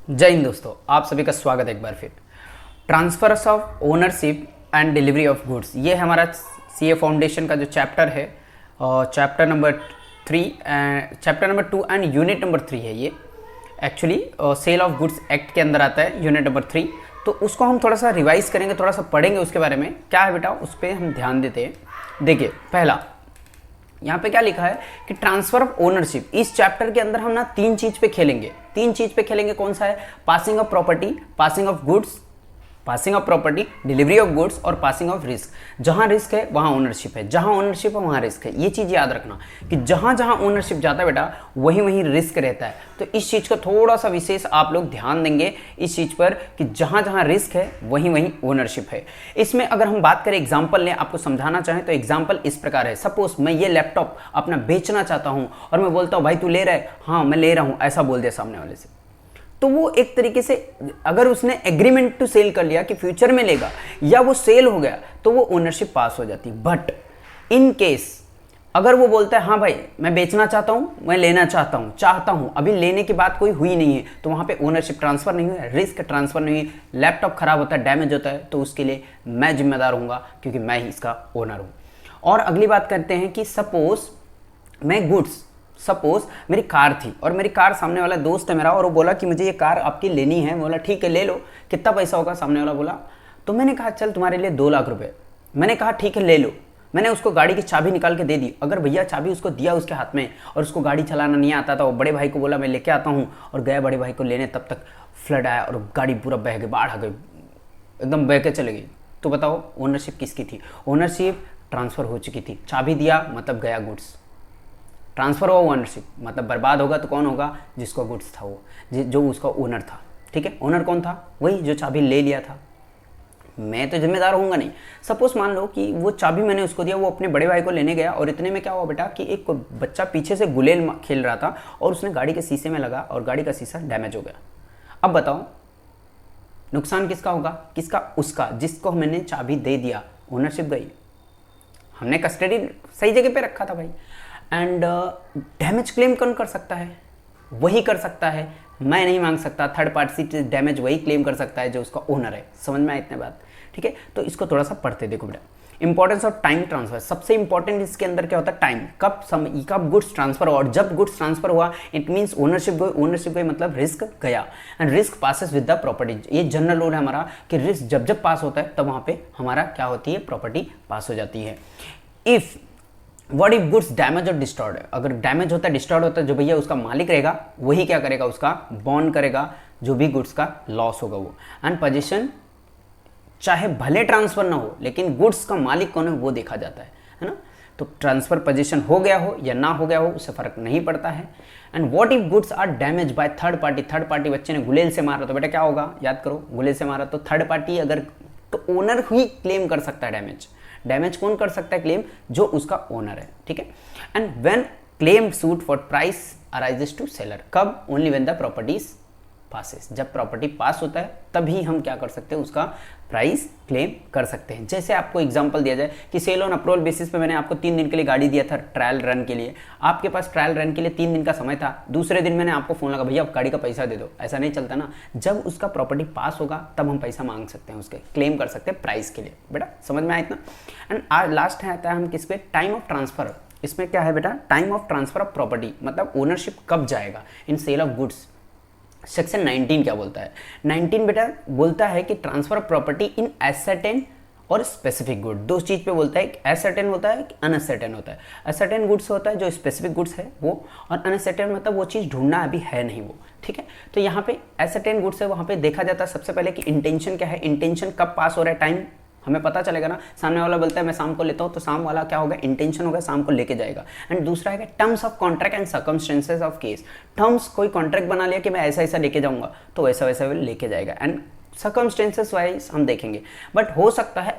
जय हिंद दोस्तों, आप सभी का स्वागत है एक बार फिर। Transfers of ownership and delivery of goods, ये हमारा सीए फाउंडेशन का जो चैप्टर है, chapter number 2 and unit number 3 है। ये actually sale of goods act के अंदर आता है, यूनिट नंबर 3। तो उसको हम थोड़ा सा रिवाइज करेंगे, थोड़ा सा पढ़ेंगे उसके बारे में। क्या है बेटा, उस पर हम ध्यान देते हैं। देखिए, पहला यहाँ पे क्या लिखा है कि ट्रांसफर ऑफ ओनरशिप। इस चैप्टर के अंदर हम ना तीन चीज पे खेलेंगे। कौन सा है? Passing of property, passing of goods, passing of property, delivery of goods और पासिंग ऑफ रिस्क। जहां रिस्क है वहां ओनरशिप है, जहां ओनरशिप है वहां रिस्क है। ये चीज याद रखना कि जहां जहां ओनरशिप जाता है बेटा, वहीं वहीं रिस्क रहता है। तो इस चीज को थोड़ा सा विशेष आप लोग ध्यान देंगे इस चीज पर कि जहां जहां रिस्क है वहीं वहीं ओनरशिप है। इसमें अगर हम बात करें, एग्जाम्पल लें, आपको समझाना चाहें तो एग्जाम्पल इस प्रकार है। सपोज मैं ये लैपटॉप अपना बेचना चाहता हूं और मैं बोलता हूं भाई तू ले रहा है? हाँ मैं ले रहा हूं, ऐसा बोल दिया सामने वाले से। तो वो एक तरीके से अगर उसने एग्रीमेंट टू सेल कर लिया कि फ्यूचर में लेगा, या वो सेल हो गया, तो वो ओनरशिप पास हो जाती। बट इन केस अगर वो बोलता है हाँ भाई मैं बेचना चाहता हूं, मैं लेना चाहता हूं, अभी लेने की बात कोई हुई नहीं है, तो वहां पे ओनरशिप ट्रांसफर नहीं हुआ, रिस्क ट्रांसफर नहीं हुई। लैपटॉप खराब होता है, डैमेज होता है, तो उसके लिए मैं जिम्मेदार हूंगा क्योंकि मैं ही इसका ओनर हूं। और अगली बात करते हैं कि सपोज मेरी कार थी और मेरी कार, सामने वाला दोस्त है मेरा और वो बोला कि मुझे ये कार आपकी लेनी है। बोला ठीक है ले लो, कितना पैसा होगा? सामने वाला बोला। तो मैंने कहा चल तुम्हारे लिए 2 लाख रुपए। मैंने कहा ठीक है ले लो। मैंने उसको गाड़ी की चाबी निकाल के दे दी। अगर भैया चाबी उसको दिया उसके हाथ में और उसको गाड़ी चलाना नहीं आता था, वो बड़े भाई को बोला मैं लेके आता हूँ और गया बड़े भाई को लेने, तब तक फ्लड आया और गाड़ी पूरा बह गई, बाढ़ आ गई, एकदम बह के चले गई। तो बताओ ओनरशिप किसकी थी? ओनरशिप ट्रांसफर हो चुकी थी। चाबी दिया मतलब गया गुड्स, ट्रांसफर हुआ ओनरशिप, मतलब बर्बाद होगा तो कौन होगा? जिसका गुड्स था वो, जो उसका ओनर था। ठीक है, ओनर कौन था? वही जो चाबी ले लिया था। मैं तो जिम्मेदार होऊंगा नहीं। सपोज मान लो कि वो चाबी मैंने उसको दिया, वो अपने बड़े भाई को लेने गया और इतने में क्या हुआ बेटा कि एक बच्चा पीछे से गुलेल खेल रहा था और उसने गाड़ी के शीशे में लगा और गाड़ी का शीशा डैमेज हो गया। अब बताओ नुकसान किसका होगा? किसका? उसका, जिसको मैंने चाबी दे दिया। ओनरशिप गई, हमने कस्टडी सही जगह पे रखा था भाई। एंड डैमेज क्लेम कौन कर सकता है? वही कर सकता है, मैं नहीं मांग सकता। थर्ड पार्टी से डैमेज वही क्लेम कर सकता है जो उसका ओनर है। समझ में आया इतने बात? ठीक है, तो इसको थोड़ा सा पढ़ते देखो बेटा। इंपॉर्टेंस ऑफ टाइम ट्रांसफर, सबसे इंपॉर्टेंट इसके अंदर क्या होता है? टाइम। कब गुड्स ट्रांसफर हुआ, और जब गुड्स ट्रांसफर हुआ इट मीन्स ओनरशिप गई मतलब रिस्क गया। And risk passes with the property. ये जनरल रूल है हमारा कि रिस्क जब जब पास होता है तब वहां पे हमारा क्या होती है? प्रॉपर्टी पास हो जाती है। If what if goods damage और डिस्ट्रॉयड, अगर डैमेज होता है, डिस्ट्रॉयड होता है, जो भैया उसका मालिक रहेगा वही क्या करेगा? उसका बॉन्ड करेगा जो भी गुड्स का लॉस होगा वो। एंड पोजीशन, चाहे भले ट्रांसफर ना हो लेकिन गुड्स का मालिक कौन है वो देखा जाता है ना। तो ट्रांसफर पोजीशन हो गया हो या ना हो गया हो उससे फर्क नहीं पड़ता है। And what if goods are damage by third party, बच्चे ने गुलेल से मारा तो बेटा क्या होगा? याद करो, गुलेल से मारा तो थर्ड पार्टी, अगर तो ओनर ही क्लेम कर सकता है डैमेज कौन कर सकता है क्लेम? जो उसका ओनर है। ठीक है। And when claim suit for price arises to seller, कब? Only when the properties passes, जब प्रॉपर्टी पास होता है तभी हम क्या कर सकते हैं? उसका प्राइस क्लेम कर सकते हैं। जैसे आपको एग्जांपल दिया जाए कि सेल ऑन अप्रूवल बेसिस पे मैंने आपको 3 दिन के लिए गाड़ी दिया था ट्रायल रन के लिए। आपके पास ट्रायल रन के लिए 3 दिन का समय था। दूसरे दिन मैंने आपको फोन लगा, भैया आप गाड़ी का पैसा दे दो। ऐसा नहीं चलता ना। जब उसका प्रॉपर्टी पास होगा तब हम पैसा मांग सकते हैं, उसके क्लेम कर सकते हैं प्राइस के लिए। बेटा समझ में आया इतना? एंड आज लास्ट है आता है हम किस पे? Time of transfer. इसमें क्या है बेटा? Time of transfer of property, मतलब ओनरशिप कब जाएगा इन सेल ऑफ गुड्स। सेक्शन 19 क्या बोलता है? 19 बेटा बोलता है कि transfer of property in ascertain और स्पेसिफिक गुड। दो चीज पे बोलता है, एसर्टेन होता है कि अनसर्टेन होता है। एसर्टेन गुड्स होता है जो स्पेसिफिक गुड्स है वो, और अनसर्टेन मतलब वो चीज ढूंढना अभी है नहीं वो। ठीक है, तो यहाँ पे एसर्टेन गुड्स है, वहां पे देखा जाता है सबसे पहले कि इंटेंशन क्या है, इंटेंशन कब पास हो रहा है, टाइम हमें पता चलेगा ना। सामने वाला बोलता है मैं शाम को लेता हूं, तो शाम वाला क्या होगा? इंटेंशन होगा, शाम को लेके जाएगा। एंड दूसरा है terms of contract and circumstances of case. Terms, कोई कॉन्ट्रैक्ट बना लिया कि मैं ऐसा ऐसा लेके जाऊंगा, तो वैसा वैसा लेके जाएगा। एंड सर्कमस्टेंसेस वाइज हम देखेंगे। बट हो सकता है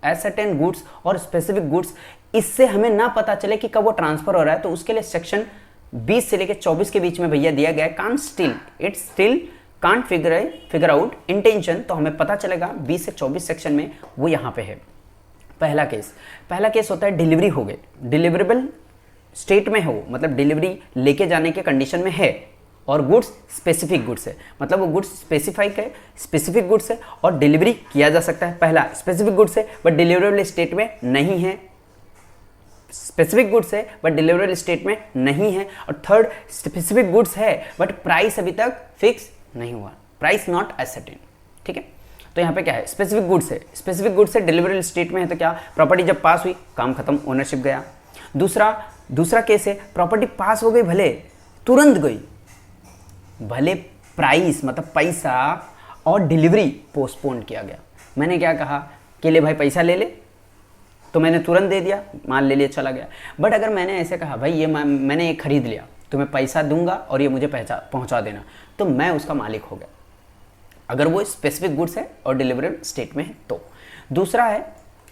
एसर्टेन गुड्स और स्पेसिफिक गुड्स, इससे हमें ना पता चले कि कब वो ट्रांसफर हो रहा है, तो उसके लिए सेक्शन 20 से लेकर 24 के बीच में भैया दिया गया है कांट फिगर आउट इंटेंशन। तो हमें पता चलेगा 20 से 24 सेक्शन में वो यहां पे है। पहला केस होता है डिलीवरी हो गई, डिलीवरेबल स्टेट में हो, मतलब डिलीवरी लेके जाने के कंडीशन में है, और गुड्स स्पेसिफिक गुड्स है, मतलब वो गुड्स स्पेसिफिक गुड्स है और डिलीवरी किया जा सकता है। पहला स्पेसिफिक गुड्स है बट डिलीवरेबल स्टेट में नहीं है, स्पेसिफिक गुड्स है बट डिलीवरेबल स्टेट में नहीं है। और थर्ड स्पेसिफिक गुड्स है बट प्राइस अभी तक फिक्स नहीं हुआ, प्राइस नॉट असर्टेन। ठीक है, तो यहाँ पे क्या है, स्पेसिफिक गुड्स है, स्पेसिफिक गुड्स है डिलीवरेबल स्टेट में है, तो क्या प्रॉपर्टी जब पास हुई काम खत्म, ओनरशिप गया। दूसरा केस है प्रॉपर्टी पास हो गई, भले तुरंत गई, भले प्राइस मतलब पैसा और डिलीवरी पोस्टपोन किया गया। मैंने क्या कहा कि ले भाई पैसा ले ले, तो मैंने तुरंत दे दिया, माल ले लिया, चला गया। बट अगर मैंने ऐसे कहा भाई ये मैंने ये खरीद लिया, तुम्हें पैसा दूंगा और ये मुझे पहुंचा देना, तो मैं उसका मालिक हो गया, अगर वो स्पेसिफिक गुड्स है और डिलीवरेबल स्टेट में है तो। दूसरा है,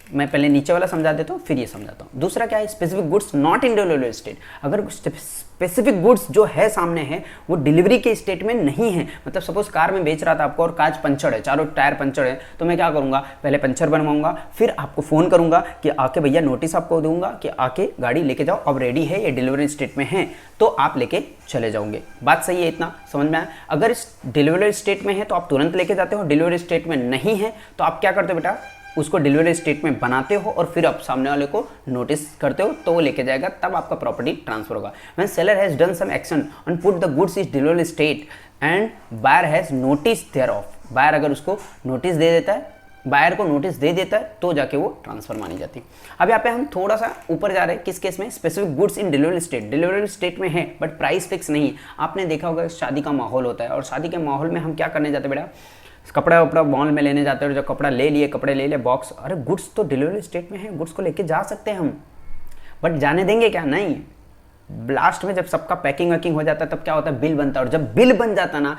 मैं पहले नीचे वाला समझा देता हूँ फिर ये समझाता हूँ। दूसरा क्या है, specific goods not in deliverable state. अगर स्पेसिफिक गुड्स जो है सामने है वो डिलीवरी के स्टेट में नहीं है, मतलब सपोज कार में बेच रहा था आपको और कांच पंचर है, चारों टायर पंचर है, तो मैं क्या करूंगा, पहले पंचर बनवाऊंगा, फिर आपको फोन करूंगा कि आके भैया नोटिस आपको दूंगा कि आके गाड़ी लेके जाओ, अब रेडी है, ये डिलीवरी स्टेट में है, तो आप लेके चले जाओगे। बात सही है, इतना समझ में आया। अगर इस डिलीवरी स्टेट में है तो आप तुरंत लेके जाते हो, डिलीवरी स्टेट में नहीं है तो आप क्या करते हो बेटा, उसको डिलीवरी स्टेट में बनाते हो और फिर आप सामने वाले को नोटिस करते हो तो वो लेके जाएगा, तब आपका प्रॉपर्टी ट्रांसफर होगा। When seller has done some action and put the goods is delivery state and buyer has notice thereof, buyer अगर उसको नोटिस दे देता है, बायर को नोटिस दे देता है तो जाके वो ट्रांसफर मानी जाती है। अब यहाँ पे हम थोड़ा सा ऊपर जा रहे हैं, किस केस में, specific goods in delivery state, delivery state में है बट प्राइस फिक्स नहीं है। आपने देखा होगा शादी का माहौल होता है और शादी के माहौल में हम क्या करने जाते हैं बेटा, कपड़ा वपड़ा मॉल में लेने जाते हैं और जब कपड़ा ले लिए, कपड़े ले लिए, बॉक्स, अरे गुड्स तो डिलीवरी स्टेट में है, गुड्स को लेके जा सकते हैं हम, बट जाने देंगे क्या, नहीं। लास्ट में जब सबका पैकिंग वैकिंग हो जाता है तब क्या होता है, बिल बनता है, और जब बिल बन जाता ना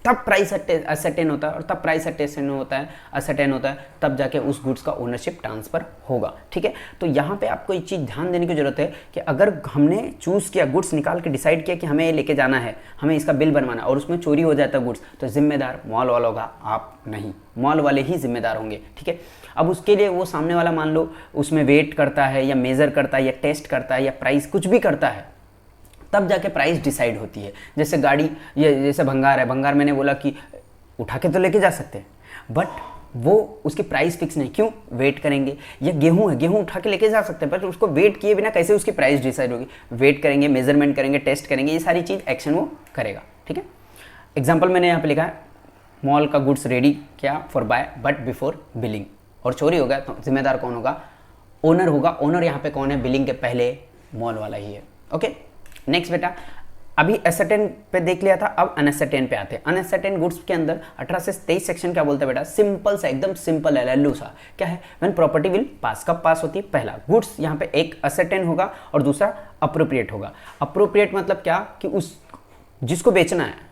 तब प्राइस असर्टेन होता है, और तब प्राइस असर्टेन होता है तब जाके उस गुड्स का ओनरशिप ट्रांसफर होगा। ठीक है, तो यहाँ पे आपको एक चीज़ ध्यान देने की जरूरत है कि अगर हमने चूज़ किया, गुड्स निकाल के डिसाइड किया कि हमें ये लेके जाना है, हमें इसका बिल बनवाना, और उसमें चोरी हो जाता है गुड्स, तो जिम्मेदार मॉल वाला होगा, आप नहीं, मॉल वाले ही जिम्मेदार होंगे। ठीक है, अब उसके लिए वो सामने वाला मान लो उसमें वेट करता है या मेज़र करता है या टेस्ट करता है या प्राइस कुछ भी करता है, तब जाके प्राइस डिसाइड होती है। जैसे गाड़ी, ये जैसे भंगार है, भंगार मैंने बोला कि उठा के तो लेके जा सकते हैं बट वो उसकी प्राइस फिक्स नहीं, क्यों, वेट करेंगे। या गेहूं है, गेहूं उठा के लेके जा सकते हैं बट उसको वेट किए बिना कैसे उसकी प्राइस डिसाइड होगी, वेट करेंगे, मेजरमेंट करेंगे, टेस्ट करेंगे, ये सारी चीज़ एक्शन वो करेगा। ठीक है, एग्जाम्पल मैंने यहाँ पे लिखा है, मॉल का गुड्स रेडी किया for buy but before billing, और चोरी हो गया तो जिम्मेदार कौन होगा, ओनर होगा। ओनर यहाँ पे कौन है, बिलिंग के पहले मॉल वाला ही है। ओके, नेक्स्ट बेटा, अभी असर्टेन पे देख लिया था, अब अनअसर्टेन पे आते हैं। अनअसर्टेन गुड्स के अंदर 18 से 23 सेक्शन क्या बोलते हैं बेटा, सिंपल सा, एकदम सिंपल है, लल्लू सा। क्या है, व्हेन प्रॉपर्टी विल पास, कब पास होती है, पहला गुड्स यहाँ पे एक असर्टेन होगा और दूसरा अप्रोप्रिएट होगा। अप्रोप्रिएट मतलब क्या, कि उस जिसको बेचना है,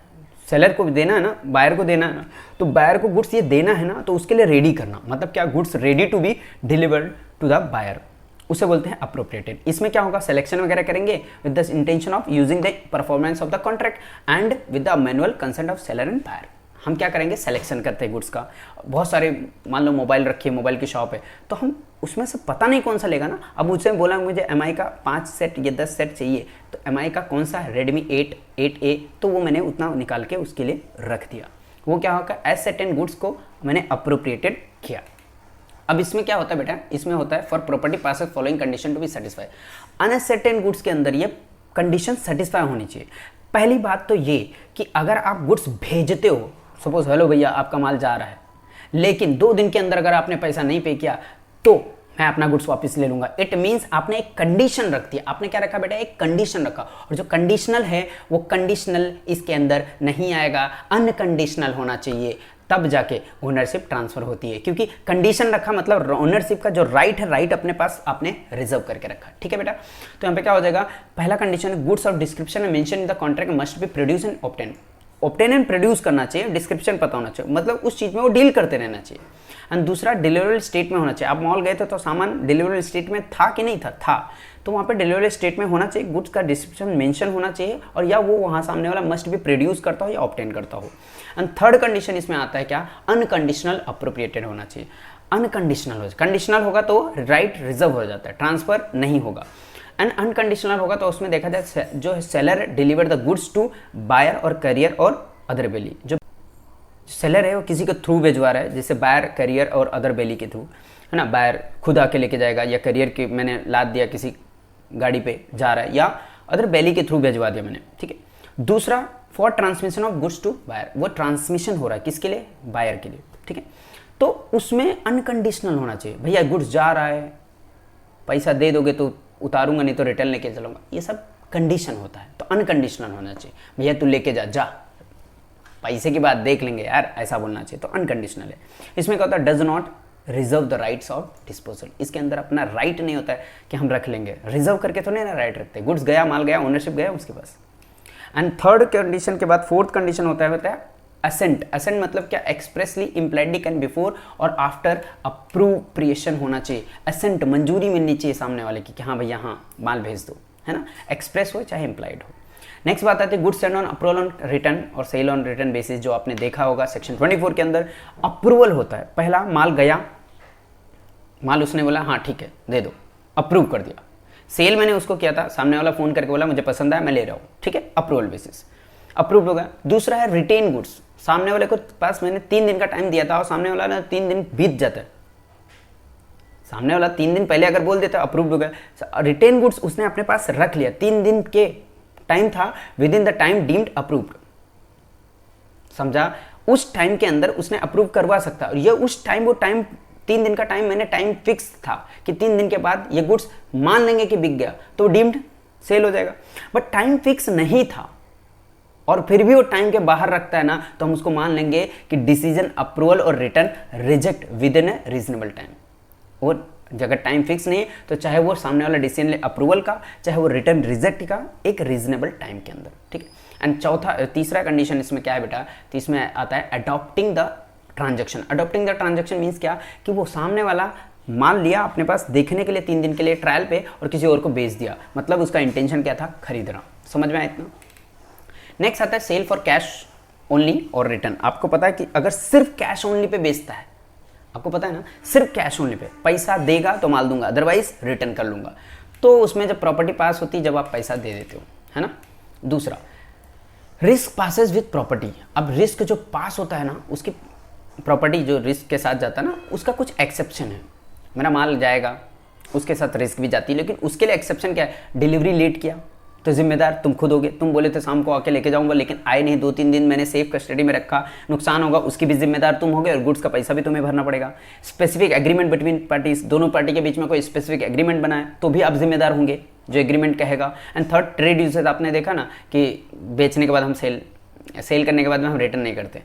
सेलर को देना है ना, बायर को देना है ना, तो बायर को गुड्स ये देना है ना, तो उसके लिए रेडी करना, मतलब क्या, goods ready to be delivered to the buyer, उसे बोलते हैं अप्रोप्रिएटेड। इसमें क्या होगा, सिलेक्शन वगैरह करेंगे with the intention of using the performance of the contract and with the manual consent of seller and buyer. हम क्या करेंगे, सिलेक्शन करते हैं गुड्स का। बहुत सारे, मान लो मोबाइल रखिए, मोबाइल की शॉप है, तो हम उसमें से पता नहीं कौन सा लेगा ना। अब मुझसे बोला मुझे MI का 5 सेट या 10 सेट चाहिए, तो MI का कौन सा है, Redmi 8, 8A, तो वो मैंने उतना निकाल के उसके लिए रख दिया। वो क्या होगा, असर्टेन गुड्स को मैंने अप्रोप्रिएटेड किया। अब इसमें क्या होता है बेटा, इसमें होता है for property passes following condition to be satisfy. Uncertain goods के अंदर ये कंडीशन सेटिस्फाई होनी चाहिए। पहली बात तो ये कि अगर आप गुड्स भेजते हो, सपोज हेलो भैया आपका माल जा रहा है, लेकिन 2 दिन के अंदर अगर आपने पैसा नहीं पे किया तो मैं अपना गुड्स वापस ले लूंगा। इट मींस आपने एक कंडीशन रख दिया। आपने क्या रखा बेटा, एक कंडीशन रखा, और जो कंडीशनल है वो कंडीशनल इसके अंदर नहीं आएगा, अनकंडीशनल होना चाहिए, तब जाके ओनरशिप ट्रांसफर होती है। क्योंकि कंडीशन रखा मतलब ओनरशिप का जो राइट है, राइट अपने पास आपने रिजर्व करके रखा। ठीक है बेटा, तो यहाँ पे क्या हो जाएगा, पहला कंडीशन, गुड्स ऑफ डिस्क्रिप्शन में mention in the contract must be produce and obtain. Obtain and produce करना चाहिए, डिस्क्रिप्शन पता होना चाहिए, मतलब उस चीज में वो डील करते रहना चाहिए। एंड दूसरा, डिलीवरेबल स्टेट में होना चाहिए। आप मॉल गए थे तो सामान डिलीवरेबल स्टेट में था कि नहीं था, तो वहाँ पे डिलीवरेबल स्टेट में होना चाहिए, गुड्स का डिस्क्रिप्शन मेंशन होना चाहिए, और या वो वहाँ सामने वाला मस्ट भी प्रोड्यूस करता हो या ऑब्टेन करता हो। एंड थर्ड कंडीशन इसमें आता है क्या, अनकंडीशनल अप्रोप्रिएटेड होना चाहिए। अनकंडीशनल हो, कंडीशनल होगा तो राइट रिजर्व हो जाता है, ट्रांसफर नहीं होगा। एंड अनकंडीशनल होगा तो उसमें देखा जाए जो seller deliver the goods to buyer और करियर और अदर बेली। जो सेलर है वो किसी के थ्रू भिजवा रहा है, जैसे बायर, करियर और अदर बेली के थ्रू, है ना। बायर खुद आके लेके जाएगा, या करियर के मैंने लाद दिया किसी गाड़ी पे जा रहा है, या अदर बेली के थ्रू भिजवा दिया मैंने, ठीक है। दूसरा for transmission of goods to buyer, वो ट्रांसमिशन हो रहा है किसके लिए, बायर के लिए, ठीक है। तो उसमें अनकंडीशनल होना चाहिए, भैया गुड्स जा रहा है, पैसा दे दोगे तो उतारूंगा, नहीं तो रिटर्न लेके चलूंगा, ये सब कंडीशन होता है। तो अनकंडीशनल होना चाहिए, भैया तू लेके जा, पैसे की बात देख लेंगे यार, ऐसा बोलना चाहिए। तो अनकंडीशनल है। इसमें क्या होता है, does not reserve the rights of disposal, इसके अंदर अपना राइट नहीं होता है कि हम रख लेंगे, रिजर्व करके तो नहीं ना राइट रखते, गुड्स गया, माल गया, ओनरशिप गया उसके पास। एंड थर्ड कंडीशन के बाद फोर्थ कंडीशन होता है असेंट। असेंट मतलब क्या, एक्सप्रेसली इम्प्लाइडली कैन बिफोर और आफ्टर अप्रूप्रिएशन होना चाहिए। असेंट मंजूरी मिलनी चाहिए सामने वाले की कि हाँ भैया हाँ माल भेज दो, है ना, एक्सप्रेस हो चाहे इम्प्लाइड हो। नेक्स्ट बात आती है goods send on approval on return और सेल ऑन रिटर्न बेसिस, जो आपने देखा होगा सेक्शन 24 के अंदर अप्रूवल होता है। पहला माल गया, माल उसने बोला हाँ ठीक है दे दो, अप्रूव कर दिया। सेल मैंने उसको किया था, सामने वाला फोन करके बोला मुझे पसंद आया मैं ले रहा हूँ, ठीक है, अप्रूवल बेसिस, अप्रूव हो गया। दूसरा है रिटेन गुड्स, सामने वाले को पास मैंने 3 दिन का टाइम दिया था और सामने वाला ना 3 दिन बीत जाता है, सामने वाला 3 दिन पहले अगर बोल देता अप्रूव हो गया। रिटेन गुड्स उसने अपने पास रख लिया, 3 दिन के टाइम था, with in the time deemed approved, समझा, उस टाइम के अंदर उसने अप्रूव करवा सकता। और ये उस टाइम, वो टाइम 3 दिन का टाइम मैंने टाइम फिक्स था कि 3 दिन के बाद ये गुड्स मान लेंगे कि बिक गया तो डीम्ड सेल हो जाएगा। बट टाइम फिक्स नहीं था और फिर भी वो टाइम के बाहर रखता है ना, तो हम उसको मान लेंगे कि डिसीजन अप्रूवल और return reject with in A reasonable time. और अगर टाइम फिक्स नहीं है तो चाहे वो सामने वाला डिसीजन ले अप्रूवल का, चाहे वो रिटर्न रिजेक्ट का, एक रीजनेबल टाइम के अंदर, ठीक है। एंड तीसरा कंडीशन इसमें क्या है बेटा, तो इसमें आता है adopting the transaction. Adopting the transaction means क्या, कि वो सामने वाला माल लिया अपने पास देखने के लिए 3 दिन के लिए ट्रायल पे और किसी और को बेच दिया, मतलब उसका इंटेंशन क्या था, खरीदना। समझ में आया इतना। नेक्स्ट आता है सेल फॉर कैश ओनली और रिटर्न। आपको पता है कि अगर सिर्फ कैश ओनली पे बेचता है, आपको पता है ना, सिर्फ कैश ओनली पे, पैसा देगा तो माल दूंगा, अदरवाइज रिटर्न कर लूंगा, तो उसमें जब प्रॉपर्टी पास होती है जब आप पैसा दे देते हो, है ना। दूसरा रिस्क पासेस विद प्रॉपर्टी। अब रिस्क जो पास होता है ना, उसकी प्रॉपर्टी जो रिस्क के साथ जाता है ना, उसका कुछ एक्सेप्शन है। मेरा माल जाएगा, उसके साथ रिस्क भी जाती है, लेकिन उसके लिए एक्सेप्शन क्या है, डिलीवरी लेट किया तो जिम्मेदार तुम खुद होगे। तुम बोले थे शाम को आके लेके जाऊंगा, लेकिन आए नहीं, 2-3 दिन मैंने सेफ कस्टडी में रखा, नुकसान होगा उसकी भी जिम्मेदार तुम होगे और गुड्स का पैसा भी तुम्हें भरना पड़ेगा। स्पेसिफिक एग्रीमेंट बिटवीन पार्टीज, दोनों पार्टी के बीच में कोई स्पेसिफिक एग्रीमेंट बनाए तो भी आप जिम्मेदार होंगे जो एग्रीमेंट कहेगा। एंड थर्ड ट्रेड यूसेज, आपने देखा ना कि बेचने के बाद हम सेल करने के बाद में हम रिटर्न नहीं करते,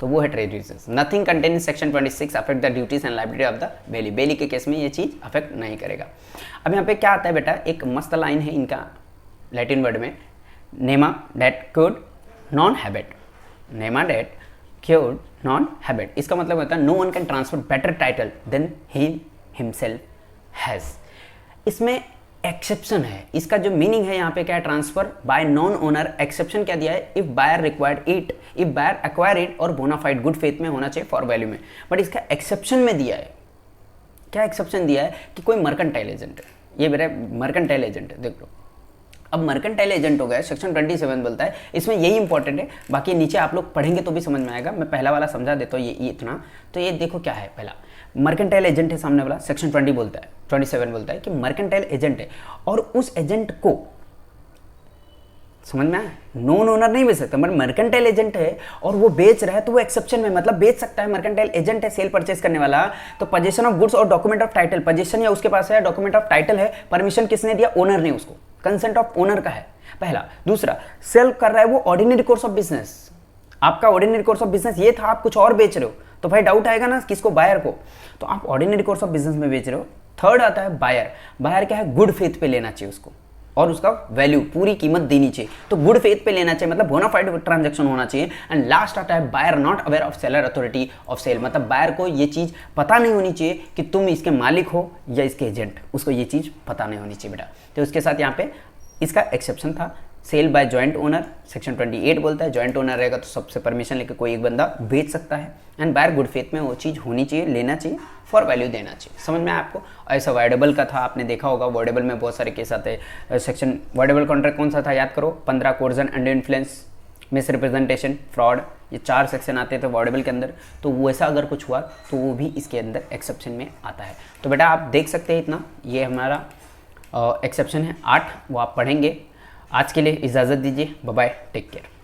तो वो है trade usage. Nothing contain in section 26 affect the duties and liability of the bailee. Bailee के केस में ये चीज अफेक्ट नहीं करेगा। अब यहाँ पे क्या आता है बेटा, एक मस्त लाइन है इनका लैटिन वर्ड में, nemo dat quod non habet. Nemo dat quod non habet, इसका मतलब होता है no one can transfer better title than he himself has. इसमें एक्सेप्शन है, इसका जो मीनिंग है यहाँ पे क्या है, transfer by non owner. Exception क्या दिया है, if buyer required it, if buyer acquire it और बोनाफाइड गुड फेथ में होना चाहिए फॉर वैल्यू में। बट इसका एक्सेप्शन में दिया है, क्या एक्सेप्शन दिया है कि कोई मर्केंटाइल एजेंट है, ये मेरा मर्केंटाइल एजेंट है, देख लो। अब मर्केंटाइल एजेंट हो गया, सेक्शन 27 बोलता है, इसमें यही इंपॉर्टेंट है, बाकी नीचे आप लोग पढ़ेंगे तो भी समझ में आएगा। मैं पहला वाला समझा देता हूँ, ये इतना। तो ये देखो क्या है, पहला मर्केंटाइल एजेंट है सामने वाला, सेक्शन 27 बोलता है कि मर्केंटाइल एजेंट है और उस एजेंट को, समझ में आया, नॉन ओनर नहीं बेच सकता, मतलब मर्केंटाइल एजेंट है और वो बेच रहा है तो वो एक्सेप्शन में, मतलब बेच सकता है। मर्केंटाइल एजेंट है, सेल परचेस करने वाला, तो पोजीशन ऑफ गुड्स और डॉक्यूमेंट ऑफ टाइटल, पोजीशन या उसके पास है, डॉक्यूमेंट ऑफ टाइटल है, परमिशन किसने दिया, ओनर ने, उसको कंसेंट ऑफ ओनर का है पहला। दूसरा, सेल कर रहा है वो ऑर्डिनरी कोर्स ऑफ बिजनेस, आपका ऑर्डिनरी कोर्स ऑफ बिजनेस ये था, आप कुछ और बेच रहे हो तो भाई डाउट आएगा ना किसको, बायर को, तो आप ऑर्डिनरी कोर्स ऑफ बिजनेस में बेच रहे हो। थर्ड आता है बायर। बायर क्या है, गुड फेथ पे लेना चाहिए उसको और उसका वैल्यू पूरी कीमत देनी चाहिए, तो गुड फेथ पे लेना चाहिए, मतलब बोनाफाइड ट्रांजैक्शन होना चाहिए। एंड लास्ट आता है buyer not aware of seller authority of sale, मतलब बायर को ये चीज पता नहीं होनी चाहिए कि तुम इसके मालिक हो या इसके एजेंट, उसको ये चीज पता नहीं होनी चाहिए बेटा। तो उसके साथ यहाँ पे इसका एक्सेप्शन था sale by joint owner, section 28 बोलता है जॉइंट ओनर रहेगा तो सबसे परमिशन लेकर कोई एक बंदा बेच सकता है। एंड बायर गुड फेथ में वो चीज़ होनी चाहिए, लेना चाहिए, फॉर वैल्यू देना चाहिए। समझ में आया आपको? ऐसा वॉइडेबल का था, आपने देखा होगा वॉइडेबल में बहुत सारे केस आते हैं। सेक्शन वॉइडेबल कॉन्ट्रैक्ट कौन सा था याद करो, 15 coercion, under influence, miss representation, fraud, ये 4 सेक्शन आते थे वॉइडेबल के अंदर। तो वैसा अगर कुछ हुआ तो वो भी इसके अंदर एक्सेप्शन में आता है। तो बेटा आप देख सकते हैं इतना, ये हमारा एक्सेप्शन है 8, वो आप पढ़ेंगे। आज के लिए इजाज़त दीजिए, बाय बाय, टेक केयर।